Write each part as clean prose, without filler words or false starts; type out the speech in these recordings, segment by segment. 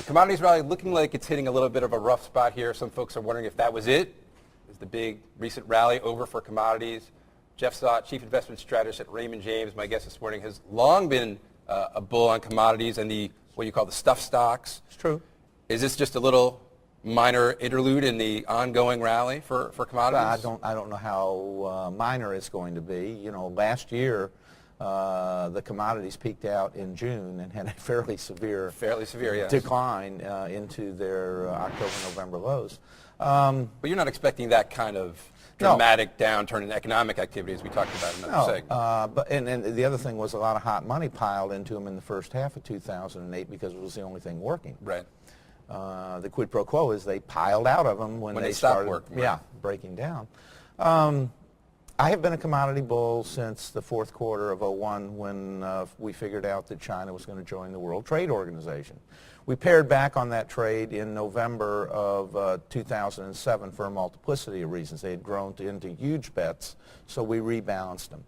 Commodities rally looking like it's hitting a little bit of a rough spot here. Some folks are wondering if that was it. Is the big recent rally over for commodities? Jeff Saut, Chief Investment Strategist at Raymond James, my guest this morning, has long been a bull on commodities and the what you call the stuff stocks. It's true. Is this just a little minor interlude in the ongoing rally for commodities? I don't know how minor it's going to be. You know, last year the commodities peaked out in June and had a fairly severe yes. decline into their October-November lows. But you're not expecting that kind of dramatic downturn in economic activity as we talked about in that segment. But the other thing was a lot of hot money piled into them in the first half of 2008 because it was the only thing working. Right. The quid pro quo is they piled out of them when they stopped started working. Right. breaking down. I have been a commodity bull since the fourth quarter of 2001 when we figured out that China was going to join the World Trade Organization. We pared back on that trade in November of 2007 for a multiplicity of reasons. They had grown into huge bets, so we rebalanced them.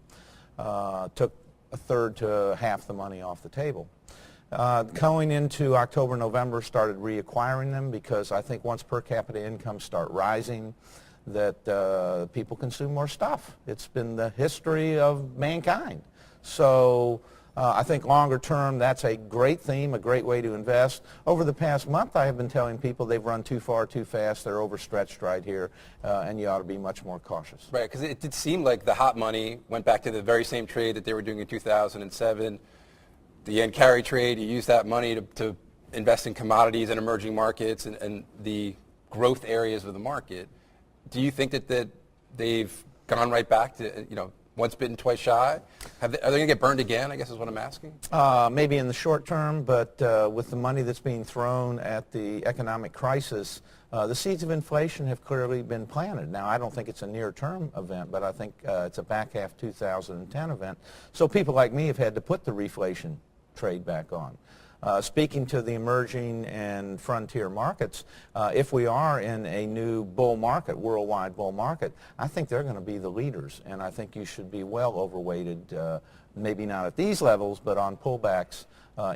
Took a third to half the money off the table. Going into October, November, started reacquiring them because I think once per capita incomes start rising, that people consume more stuff. It's been the history of mankind. So I think longer term, that's a great theme, a great way to invest. Over the past month, I have been telling people they've run too far, too fast, they're overstretched right here, and you ought to be much more cautious. Right, because it did seem like the hot money went back to the very same trade that they were doing in 2007. The yen carry trade, you use that money to invest in commodities and emerging markets and the growth areas of the market. Do you think that they've gone right back to, once bitten, twice shy? Are they going to get burned again, I guess is what I'm asking? Maybe in the short term, but with the money that's being thrown at the economic crisis, the seeds of inflation have clearly been planted. Now, I don't think it's a near-term event, but I think it's a back half 2010 event. So people like me have had to put the reflation trade back on. Speaking to the emerging and frontier markets, if we are in a new bull market, worldwide bull market, I think they're going to be the leaders, and I think you should be well overweighted, maybe not at these levels, but on pullbacks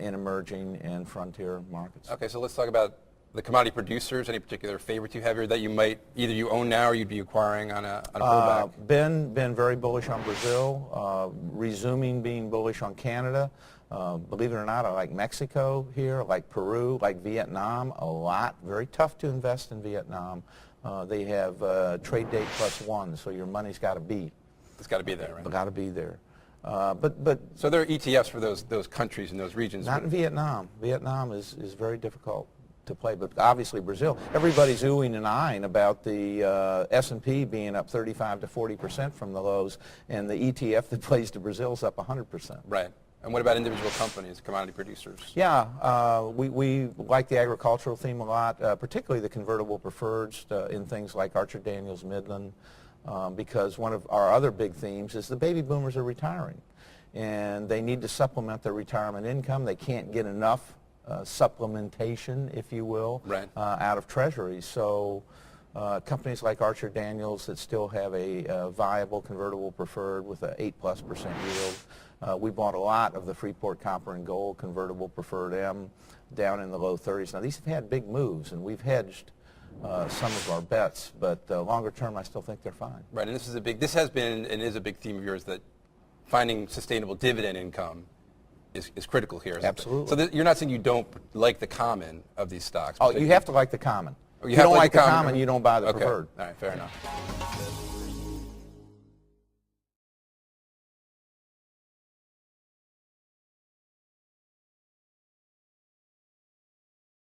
in emerging and frontier markets. Okay, so let's talk about the commodity producers. Any particular favorites you have here that you might either you own now or you'd be acquiring on a pullback? Been very bullish on Brazil, resuming being bullish on Canada. Believe it or not, I like Mexico here, like Peru, like Vietnam a lot. Very tough to invest in Vietnam. They have trade date +1, so your money's got to be. It's got to be there, right? Got to be there. So there are ETFs for those countries and those regions. Not in Vietnam. Vietnam is very difficult to play, but obviously Brazil. Everybody's oohing and eyeing about the S&P being up 35 to 40% from the lows, and the ETF that plays to Brazil is up 100%. Right. And what about individual companies, commodity producers? Yeah, we like the agricultural theme a lot, particularly the convertible preferreds in things like Archer Daniels Midland, because one of our other big themes is the baby boomers are retiring, and they need to supplement their retirement income. They can't get enough supplementation, if you will, right. Out of treasuries. So companies like Archer Daniels that still have a viable convertible preferred with an 8+% yield. We bought a lot of the Freeport Copper and Gold convertible preferred M down in the low 30s. Now these have had big moves, and we've hedged some of our bets, but longer term I still think they're fine. Right, and this has been and is a big theme of yours, that finding sustainable dividend income is critical here. Absolutely. So you're not saying you don't like the common of these stocks? Oh, you have to like the common. Oh, you don't like the common, you don't buy the okay. preferred. All right, fair enough.